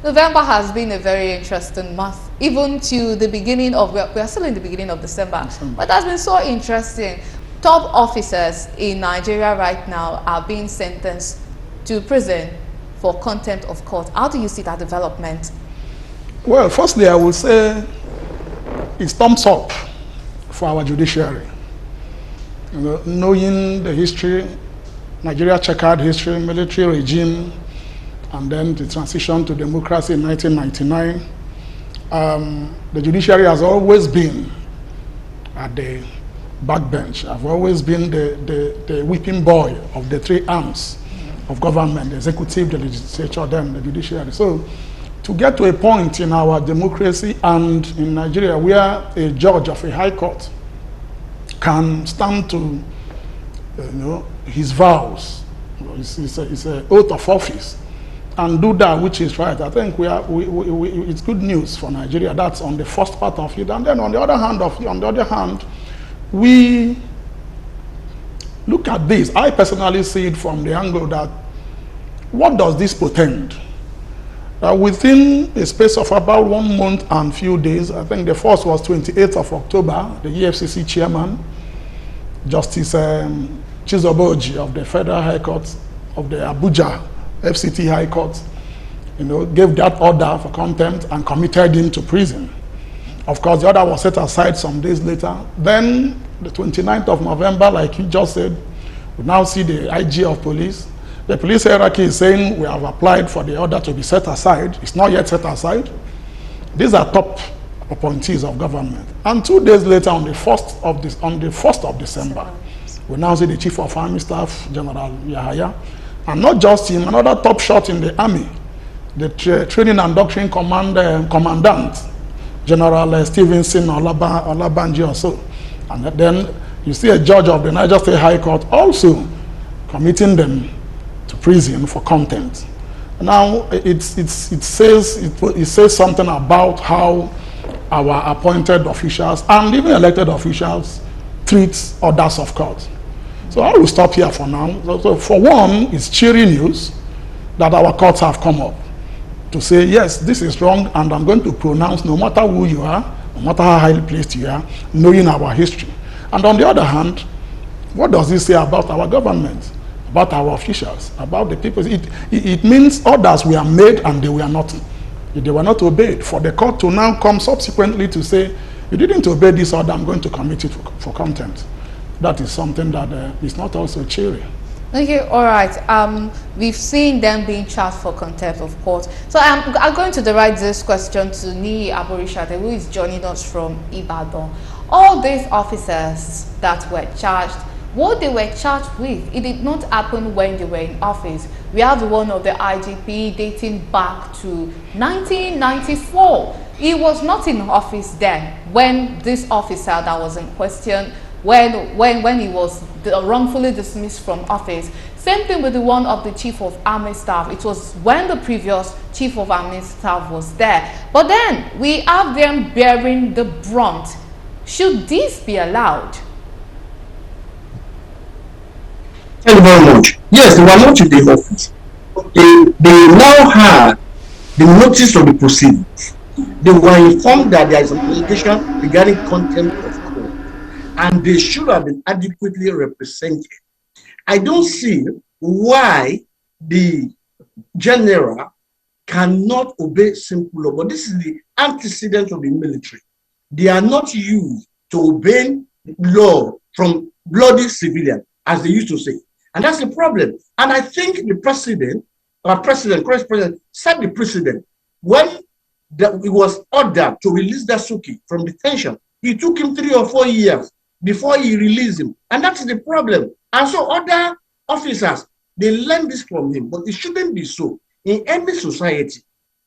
November has been a very interesting month, even to the beginning of, we are still in the beginning of December, but it has been so interesting. Top officers in Nigeria right now are being sentenced to prison for contempt of court. How do you see that development? Well, firstly, I would say it's thumbs up for our judiciary. You know, knowing the history, Nigeria checkered history, military regime, and then the transition to democracy in 1999. The judiciary has always been at the backbench. I've always been the whipping boy of the three arms of government, the executive, the legislature, then the judiciary. So to get to a point in our democracy and in Nigeria where a judge of a high court can stand to his vows, it's an oath of office, and do that which is right, I think it's good news for Nigeria. That's on the first part of it. And then on the other hand, we look at this. I personally see it from the angle that what does this portend? Within a space of about 1 month and few days, I think the first was 28th of October, the EFCC chairman, Justice Chizoboji of the Federal High Court of the Abuja FCT High Court, gave that order for contempt and committed him to prison. Of course, the order was set aside some days later. Then, the 29th of November, like you just said, we now see the IG of police. The police hierarchy is saying we have applied for the order to be set aside. It's not yet set aside. These are top appointees of government. And 2 days later, on the 1st of December, we now see the Chief of Army Staff, General Yahaya, and not just him, another top shot in the army, the Training and Doctrine Commandant, General Stevenson Olabanji also. And then you see a judge of the Niger State High Court also committing them to prison for contempt. Now it says something about how our appointed officials and even elected officials treat orders of court. So I will stop here for now. So for one, it's cheery news that our courts have come up to say, yes, this is wrong, and I'm going to pronounce, no matter who you are, no matter how highly placed you are, knowing our history. And on the other hand, what does this say about our government, about our officials, about the people? It means orders were made and they were not obeyed. For the court to now come subsequently to say, you didn't obey this order, I'm going to commit it for contempt. That is something that is not also cheery. Okay, all right. We've seen them being charged for contempt of court. So I'm going to direct this question to Niyi Aborishade, who is joining us from Ibadan. All these officers that were charged, what they were charged with, it did not happen when they were in office. We have the one of the IGP dating back to 1994. He was not in office then when this officer that was in question, when he was wrongfully dismissed from office. Same thing with the one of the Chief of Army Staff. It was when the previous Chief of Army Staff was there. But then we have them bearing the brunt. Should this be allowed? Thank you very much. Yes, they were not in the office. They now had the notice of the proceedings. They were informed that there is an allegation regarding contempt of court, and they should have been adequately represented. I don't see why the general cannot obey simple law, but this is the antecedent of the military. They are not used to obeying law from bloody civilians, as they used to say. And that's the problem. And I think the president, current president, set the precedent. When it was ordered to release Dasuki from detention, it took him 3 or 4 years before he released him. And that's the problem. And so other officers, they learn this from him, but it shouldn't be so. In any society,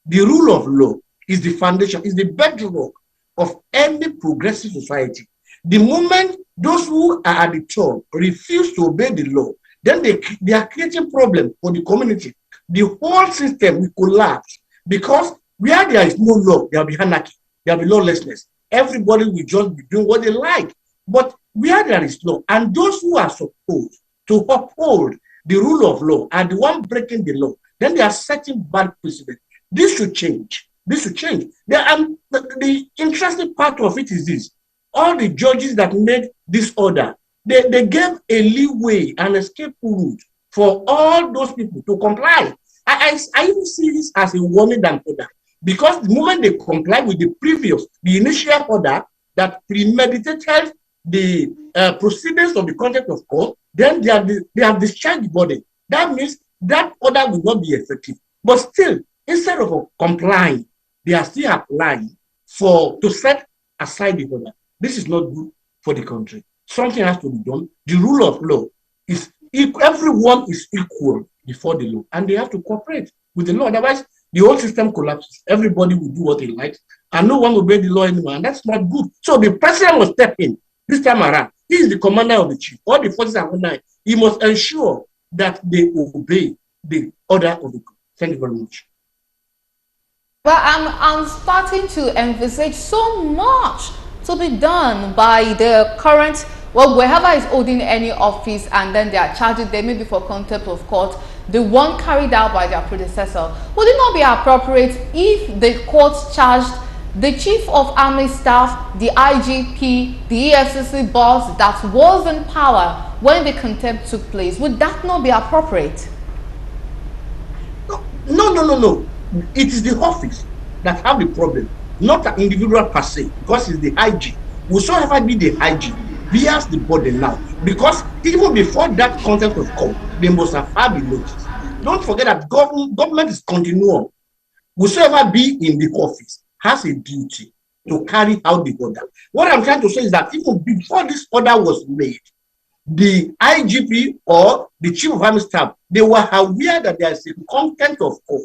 the rule of law is the foundation, is the bedrock of any progressive society. The moment those who are at the top refuse to obey the law, then they are creating problems for the community. The whole system will collapse, because where there is no law, there will be anarchy, there will be lawlessness. Everybody will just be doing what they like. But where there is law, and those who are supposed to uphold the rule of law are the one breaking the law, then they are setting bad precedent. This should change. This should change. The interesting part of it is this. All the judges that made this order, they gave a leeway and escape route for all those people to comply. I even see this as a warning than order, because the moment they comply with the initial order that premeditated the proceedings of the contempt of court, then they have discharged the body. That means that order will not be effective. But still, instead of complying, they are still applying to set aside the order. This is not good for the country. Something has to be done. The rule of law is equal. Everyone is equal before the law, and they have to cooperate with the law. Otherwise, the whole system collapses. Everybody will do what they like, and no one will obey the law anymore, and that's not good. So the president must step in this time around. He is the commander of the chief. All the forces are under him. He must ensure that they obey the order of the court. Thank you very much. Well, I'm starting to envisage so much to be done by the current, well, whoever is holding any office, and then they are charging them maybe for contempt of court, the one carried out by their predecessor. Would it not be appropriate if the court charged the Chief of Army Staff, the IGP, the EFCC boss that was in power when the contempt took place? Would that not be appropriate? No. It is the office that have the problem, not an individual per se, because it's the IG. Whosoever be the IG bears the burden now, because even before that contempt of court, they must have had the notice. Don't forget that government is continuum. Whosoever be in the office has a duty to carry out the order. What I'm trying to say is that even before this order was made, the IGP or the Chief of Army Staff, they were aware that there is a contempt of court,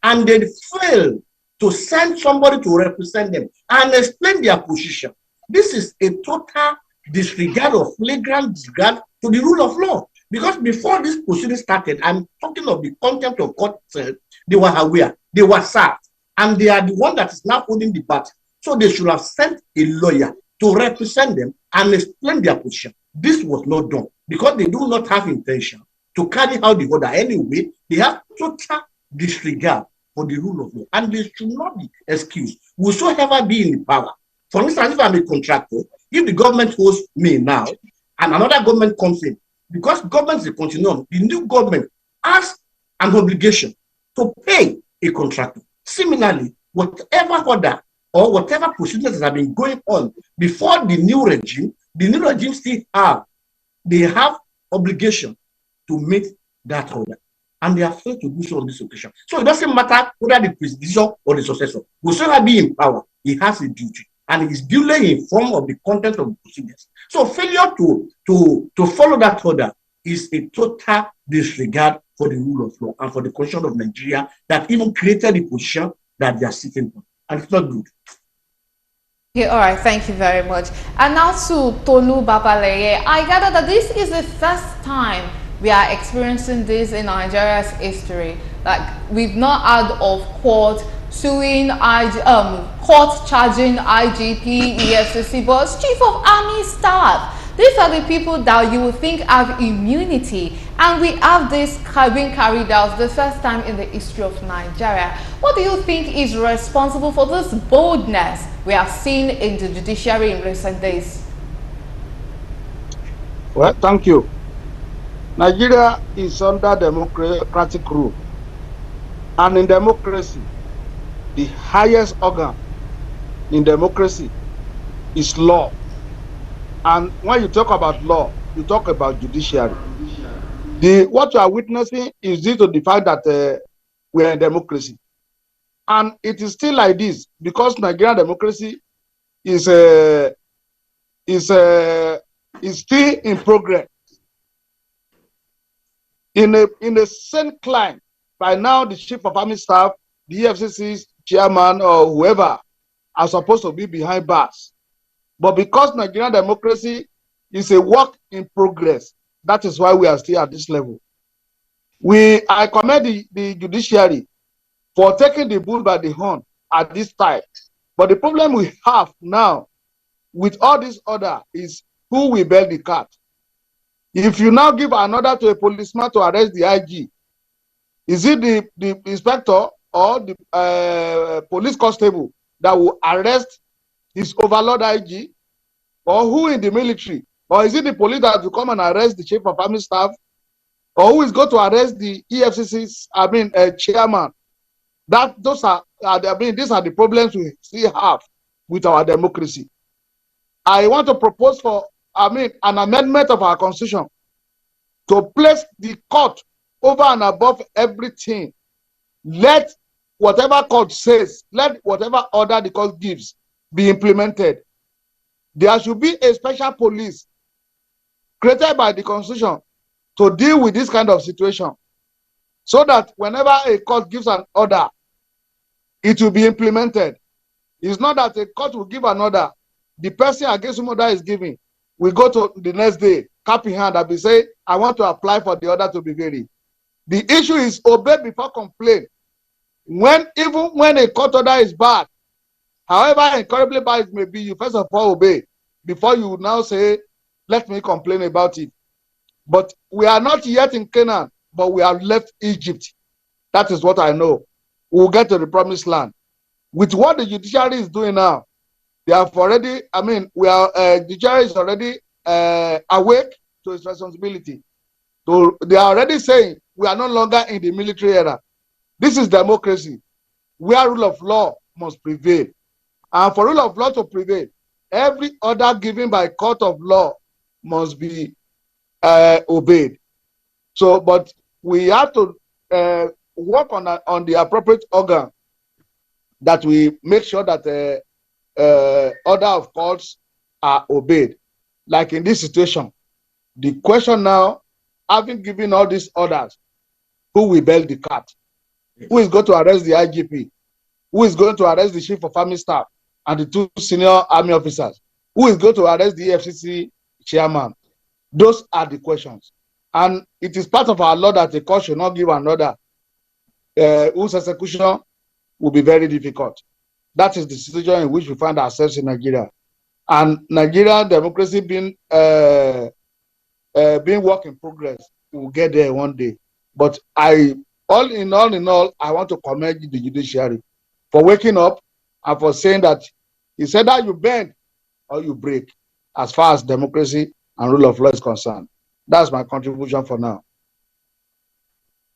and they failed to send somebody to represent them and explain their position. This is a total disregard or flagrant disregard to the rule of law. Because before this proceeding started, I'm talking of the contempt of court itself, they were aware, they were sacked, and they are the one that is now holding the battle. So they should have sent a lawyer to represent them and explain their position. This was not done because they do not have intention to carry out the order anyway. They have total disregard for the rule of law, and they should not be excused. Whosoever be in power, for instance, if I'm a contractor, if the government holds me now and another government comes in, because government is a continuum, the new government has an obligation to pay a contractor. Similarly, whatever order or whatever procedures have been going on before the new regime still have obligation to meet that order. And they are failed to do so on this occasion. So it doesn't matter whether the predecessor or the successor, whoever be in power, he has a duty, and he is duly informed of the content of the procedures. So failure to follow that order is a total disregard for the rule of law and for the constitution of Nigeria that even created the position that they are sitting on. And it's not good. Okay, all right, thank you very much. And now to Tolu Babaleye. I gather that this is the first time we are experiencing this in Nigeria's history. Like, we've not heard of court suing, court charging IGP, EFCC boss, Chief of Army Staff. These are the people that you would think have immunity, and we have this being carried out the first time in the history of Nigeria. What do you think is responsible for this boldness we have seen in the judiciary in recent days? Well, thank you. Nigeria is under democratic rule, and in democracy, the highest organ in democracy is law. And when you talk about law, you talk about judiciary. What you are witnessing is due to the fact that we are in democracy. And it is still like this because Nigerian democracy is still in progress. In the same climb, by now the Chief of Army Staff, the EFCC's chairman or whoever are supposed to be behind bars. But because Nigerian democracy is a work in progress, that is why we are still at this level. I commend the judiciary for taking the bull by the horn at this time. But the problem we have now with all this order is who will bail the cat. If you now give an order to a policeman to arrest the IG, is it the inspector or the police constable that will arrest his overlord IG, or who in the military, or is it the police that will come and arrest the chief of army staff, or who is going to arrest the EFCC's, chairman? These are the problems we still have with our democracy. I want to propose for, an amendment of our constitution to place the court over and above everything. Let whatever court says, let whatever order the court gives be implemented. There should be a special police created by the constitution to deal with this kind of situation, so that whenever a court gives an order, it will be implemented. It's not that a court will give an order, the person against whom order is giving will go to the next day, cap in hand, and be say, I want to apply for the order to be varied. The issue is obey before complain. Even when a court order is bad, however incredibly bad it may be, you first of all obey before you now say, let me complain about it. But we are not yet in Canaan, but we have left Egypt. That is what I know. We'll get to the promised land. With what the judiciary is doing now, they have already, judiciary is already awake to its responsibility. So they are already saying we are no longer in the military era. This is democracy, where rule of law must prevail. And for rule of law to prevail, every order given by court of law must be obeyed. So, but we have to work on the appropriate organ that we make sure that order of courts are obeyed. Like in this situation, the question now, having given all these orders, who will bail the cat? Who is going to arrest the IGP? Who is going to arrest the chief of army staff and the 2 senior army officers? Who is going to arrest the EFCC chairman? Those are the questions. And it is part of our law that the court should not give an order whose execution will be very difficult. That is the situation in which we find ourselves in Nigeria. And Nigerian democracy being work in progress, we will get there one day. But all in all, I want to commend the judiciary for waking up and for saying that it's either you bend or you break as far as democracy and rule of law is concerned. That's my contribution for now.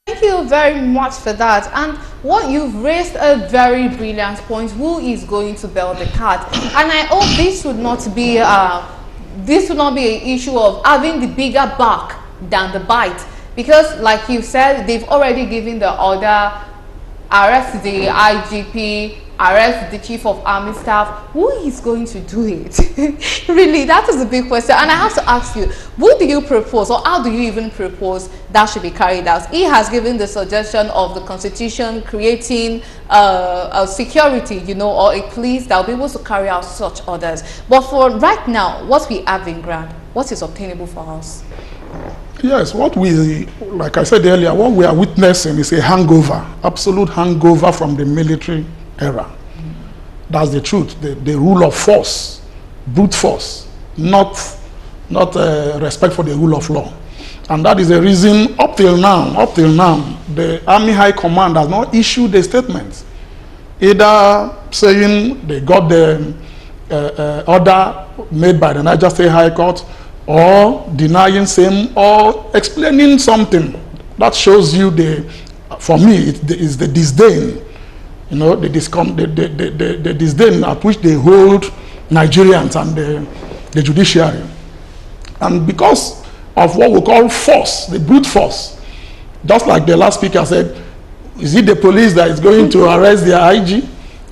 Thank you very much for that. And what you've raised a very brilliant point. Who is going to bail the cat? And I hope this would not be an issue of having the bigger bark than the bite, because like you said, they've already given the order, arrest the IGP, arrest the chief of army staff. Who is going to do it? Really, that is a big question. And I have to ask you, what do you propose, or how do you even propose that should be carried out? He has given the suggestion of the constitution creating a security, or a police that will be able to carry out such orders. But for right now, what we have in ground, what is obtainable for us? Yes, like I said earlier, what we are witnessing is a hangover, absolute hangover from the military era. That's the truth. The rule of force, brute force, not respect for the rule of law. And that is the reason up till now, the Army High Command has not issued a statement, either saying they got the order made by the Niger State High Court, or denying same, or explaining something that shows you for me, it is the disdain, the disdain at which they hold Nigerians and the judiciary. And because of what we call force, the brute force, just like the last speaker said, is it the police that is going to arrest their IG?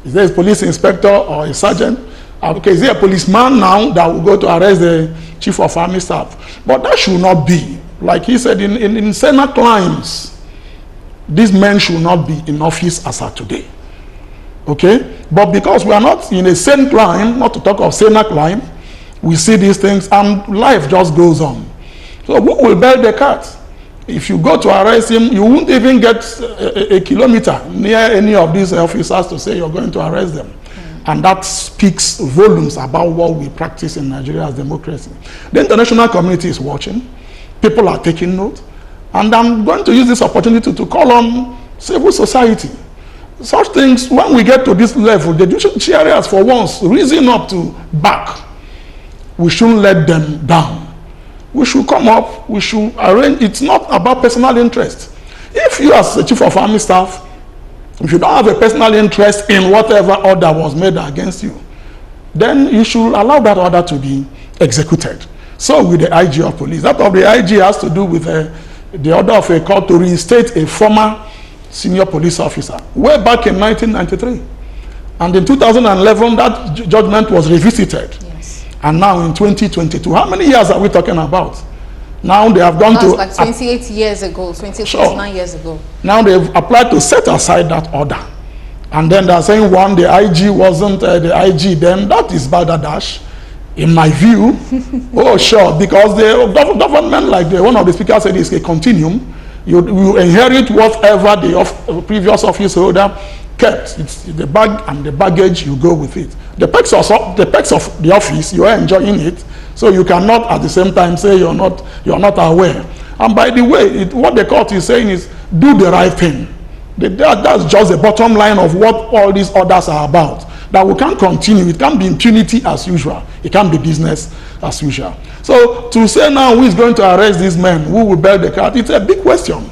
Is there a police inspector or a sergeant? Okay, is there a policeman now that will go to arrest the chief of army staff? But that should not be. Like he said, in Senate climes, these men should not be in office as of today. Okay? But because we are not in a sane climb, not to talk of Senate climb, we see these things and life just goes on. So who will bail the cat? If you go to arrest him, you won't even get a kilometer near any of these officers to say you're going to arrest them. And that speaks volumes about what we practice in Nigeria as democracy. The international community is watching. People are taking note. And I'm going to use this opportunity to call on civil society. such things, when we get to this level, the judiciary has for once risen up to back. We shouldn't let them down. We should come up, we should arrange. It's not about personal interest. If you as the chief of army staff, if you don't have a personal interest in whatever order was made against you, then you should allow that order to be executed. So with the IG of police, that of the IG has to do with the order of a court to reinstate a former senior police officer way back in 1993. And in 2011, that judgment was revisited. Yes. And now in 2022, how many years are we talking about? Now they have gone That's to like 28 years ago, 29 sure. years ago. Now they've applied to set aside that order. And then they're saying, one, the IG wasn't the IG then. That is balderdash, in my view. Oh, sure, because the government, like one of the speakers said, is a continuum. You inherit whatever the previous office holder kept. It's the bag and the baggage, you go with it. The perks of the office, you are enjoying it. So you cannot at the same time say you're not aware. And by the way, what the court is saying is do the right thing. That's just the bottom line of what all these orders are about. That we can't continue. It can't be impunity as usual. It can't be business as usual. So to say now who is going to arrest these men, who will bear the cat, it's a big question.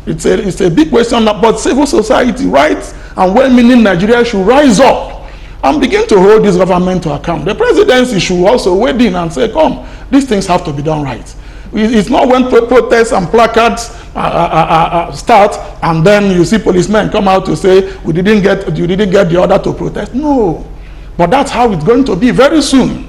It's a big question. But civil society, rights and well-meaning Nigeria should rise up and begin to hold this government to account. The presidency should also wade in and say, come, these things have to be done right. It's not when protests and placards start and then you see policemen come out to say you didn't get the order to protest. No, but that's how it's going to be very soon,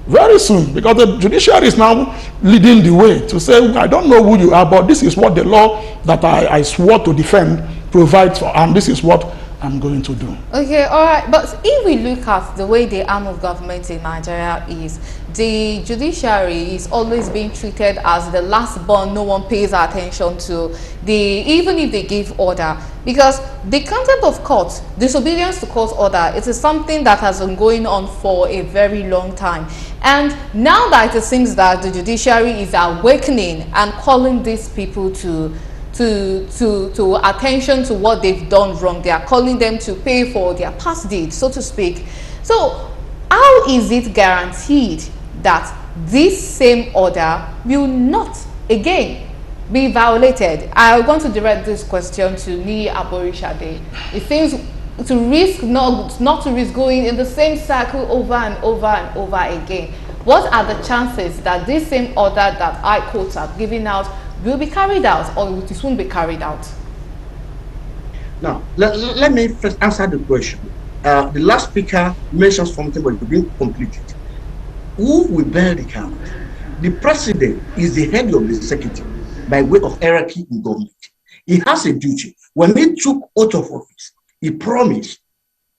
because the judiciary is now leading the way to say, I don't know who you are, but this is what the law that I swore to defend provides for, and this is what I'm going to do. Okay, all right. But if we look at the way the arm of government in Nigeria is, the judiciary is always being treated as the last born no one pays attention to, even if they give order. Because the contempt of court, disobedience to court order, it is something that has been going on for a very long time. And now that it seems that the judiciary is awakening and calling these people to attention to what they've done wrong, they are calling them to pay for their past deeds, so to speak. So how is it guaranteed that this same order will not again be violated? I want to direct this question to Ni Aborishade. It seems to risk not to risk going in the same cycle over and over and over again. What are the chances that this same order that high courts are giving out will be carried out, or it won't be carried out? Now, let me first answer the question. The last speaker mentioned something, but it didn't complete it. Who will bear the count? The president is the head of the executive by way of hierarchy in government. He has a duty. When he took oath of office, he promised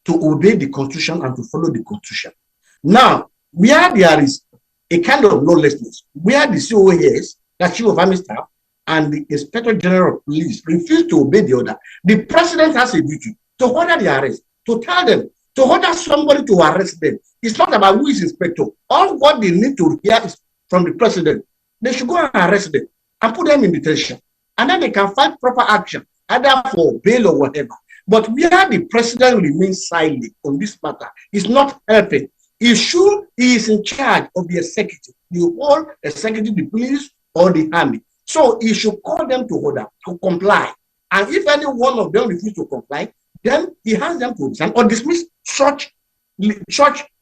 to obey the constitution and to follow the constitution. Now, where there is a kind of lawlessness, where the COAS, the Chief of Army Staff, and the Inspector General of Police refuse to obey the order, the president has a duty to order the arrest, to tell them, to order somebody to arrest them. It's not about who is inspector. All what they need to hear is from the president. They should go and arrest them and put them in detention. And then they can find proper action, either for bail or whatever. But where the president remains silent on this matter, is not helping. He is in charge of the executive, the whole executive, the police, or the army. So he should call them to order, to comply. And if any one of them refuses to comply, then he has them to resign or dismiss such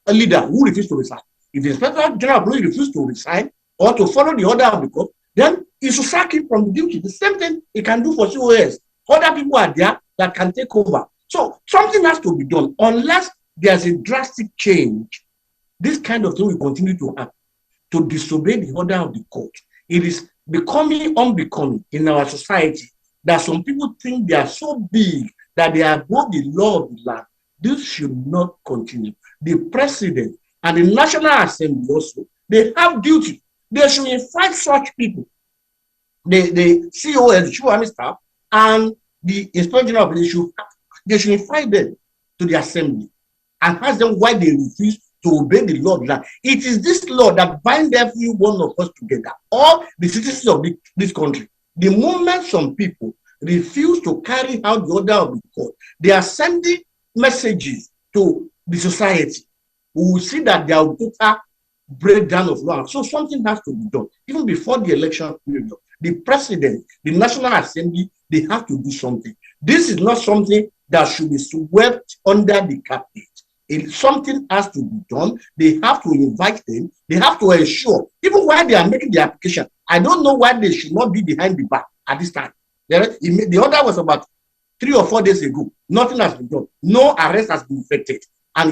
a leader who refuses to resign. If the Inspector General of Police refuses to resign or to follow the order of the court, then he should sack him from the duty. The same thing he can do for COS. Other people are there that can take over. So something has to be done. Unless there's a drastic change, this kind of thing will continue to happen, to disobey the order of the court. It is becoming unbecoming in our society that some people think they are so big that they are above the law of the land. This should not continue. The president and the National Assembly also, they have duty. They should invite such people, the COS, the Chief of Army Staff, and the Inspector General of Police, they should invite them to the assembly and ask them why they refuse to obey the law of the land. It is this law that binds every one of us together, all the citizens of this country. The moment some people refuse to carry out the order of the court, they are sending messages to the society. We will see that there will be a breakdown of law. So something has to be done. Even before the election period, the president, the National Assembly, they have to do something. This is not something that should be swept under the carpet. If something has to be done, they have to invite them. They have to ensure, even while they are making the application, I don't know why they should not be behind the bar at this time. The order was about 3 or 4 days ago. Nothing has been done. No arrest has been effected. And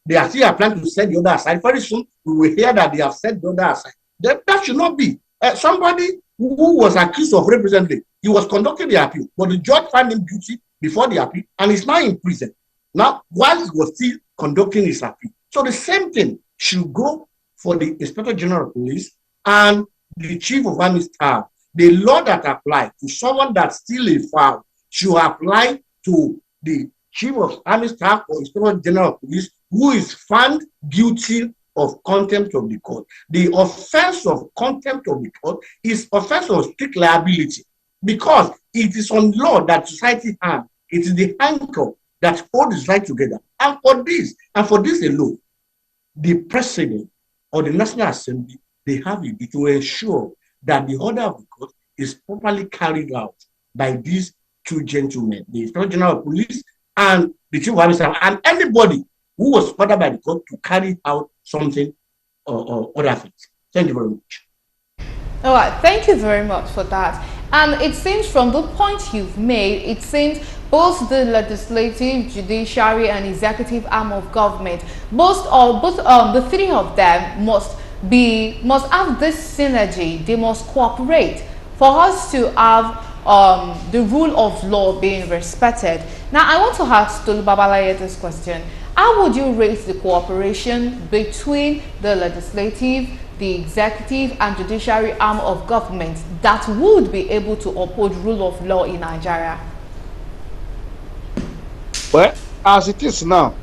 they are still planning to set the order aside. Very soon, we will hear that they have set the order aside. That should not be. Somebody who was accused of representing, he was conducting the appeal, but the judge found him guilty before the appeal, and he's now in prison. Now, while he was still conducting his appeal. So the same thing should go for the Inspector General of Police and the Chief of Army Staff. The law that applies to someone that steals a fowl should apply to the Chief of Army Staff or Inspector General of Police who is found guilty of contempt of the court. The offense of contempt of the court is offense of strict liability because it is on law that society has. It is the anchor that holds society together. And for this alone, the president or the National Assembly, they have a duty to ensure that the order of the court is properly carried out by these two gentlemen, the Inspector General of Police and the Chief of Army Staff, and anybody who was ordered by the court to carry out something or other things. Thank you very much. All right, thank you very much for that. And it seems from the point you've made, it seems both the legislative, judiciary, and executive arm of government, the three of them must have this synergy. They must cooperate for us to have the rule of law being respected. Now, I want to ask Tolu Babalaye this question. How would you rate the cooperation between the legislative, the executive, and judiciary arm of government that would be able to uphold rule of law in Nigeria? Well, as it is now,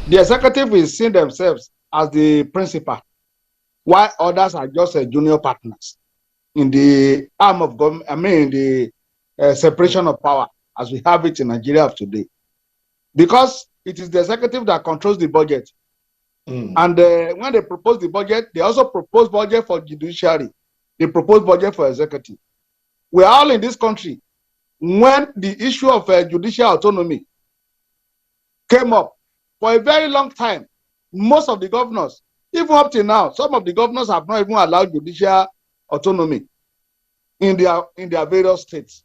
the executive is seeing themselves as the principal, while others are just junior partners in the arm of government, the separation of power as we have it in Nigeria of today. Because it is the executive that controls the budget. And when they propose the budget, they also propose budget for judiciary. They propose budget for executive. We are all in this country. When the issue of judicial autonomy came up for a very long time, most of the governors, even up to now, some of the governors have not even allowed judicial autonomy in their various states.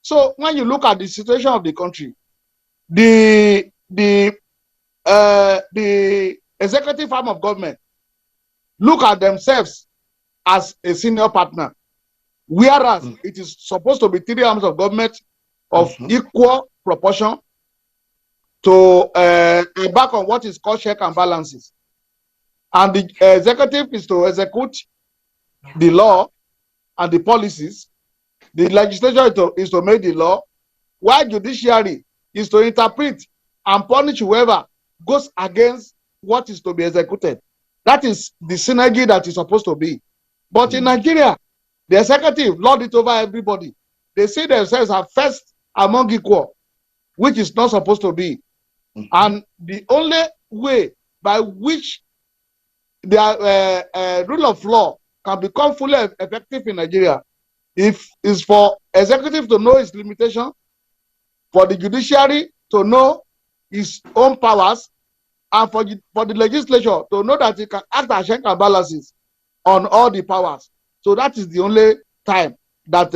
So when you look at the situation of the country, the executive arm of government look at themselves as a senior partner, whereas it is supposed to be three arms of government of equal proportion to back on what is called check and balances. And the executive is to execute the law and the policies. The legislature is to make the law, while judiciary is to interpret and punish whoever goes against what is to be executed. That is the synergy that is supposed to be. But in Nigeria, the executive lord it over everybody. They see themselves as first among equal, which is not supposed to be. And the only way by which the rule of law can become fully effective in Nigeria is for executive to know its limitation, for the judiciary to know its own powers, and for the legislature to know that it can act as check and balances on all the powers. So that is the only time that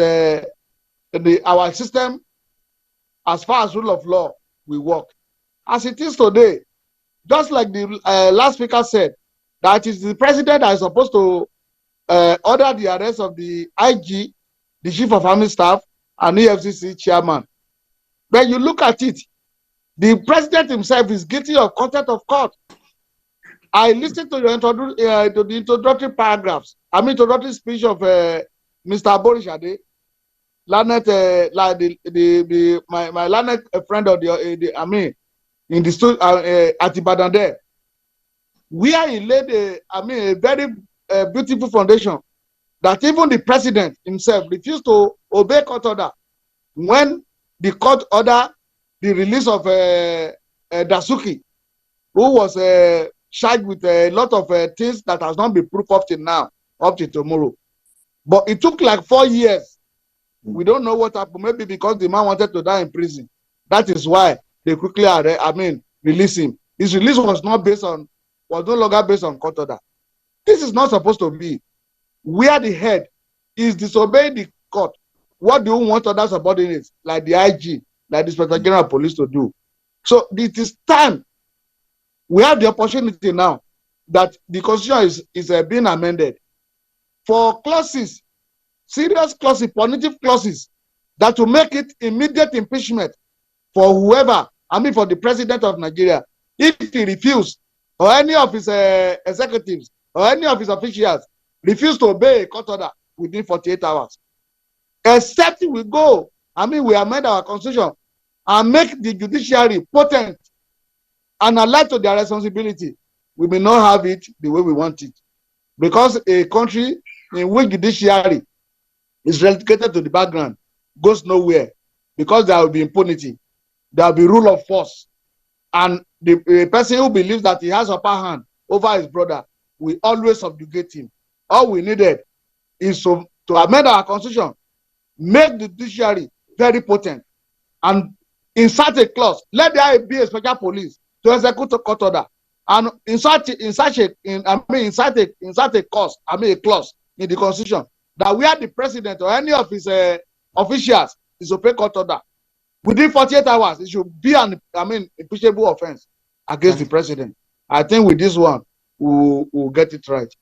our system, as far as rule of law, will work. As it is today, just like the last speaker said, that is the president that is supposed to order the arrest of the IG, the Chief of Army Staff, and EFCC chairman. When you look at it, the president himself is guilty of contempt of court. I listened to the introductory paragraphs, introductory speech of Mr. Borishade, my learned friend of in the studio at Ibadan there, where he laid a very beautiful foundation that even the president himself refused to obey court order when the court order the release of Dasuki, who was charged with a lot of things that has not been proved up till now, up till tomorrow. But it took like 4 years. We don't know what happened. Maybe because the man wanted to die in prison. That is why they quickly, release him. His release was no longer based on court order. This is not supposed to be. Where the head is disobeying the court, what do you want other subordinates, like the IG, like the Inspector General of Police, to do? So it is time. We have the opportunity now that the Constitution is being amended for clauses, serious clauses, punitive clauses, that will make it immediate impeachment for whoever, for the president of Nigeria, if he refused, or any of his executives, or any of his officials refuse to obey a court order within 48 hours. Except we go, we amend our constitution and make the judiciary potent and alert to their responsibility. We may not have it the way we want it. Because a country in which judiciary is relegated to the background goes nowhere, because there will be impunity, there will be rule of force, and the person who believes that he has upper hand over his brother will always subjugate him. All we needed is to amend our constitution, make the judiciary very potent, and insert a clause. Let there be a special police to execute a court order, and insert a clause in the constitution that where the president or any of his officials is to pay court order within 48 hours, it should be an impeachable offense against the president. I think with this one, we'll get it right.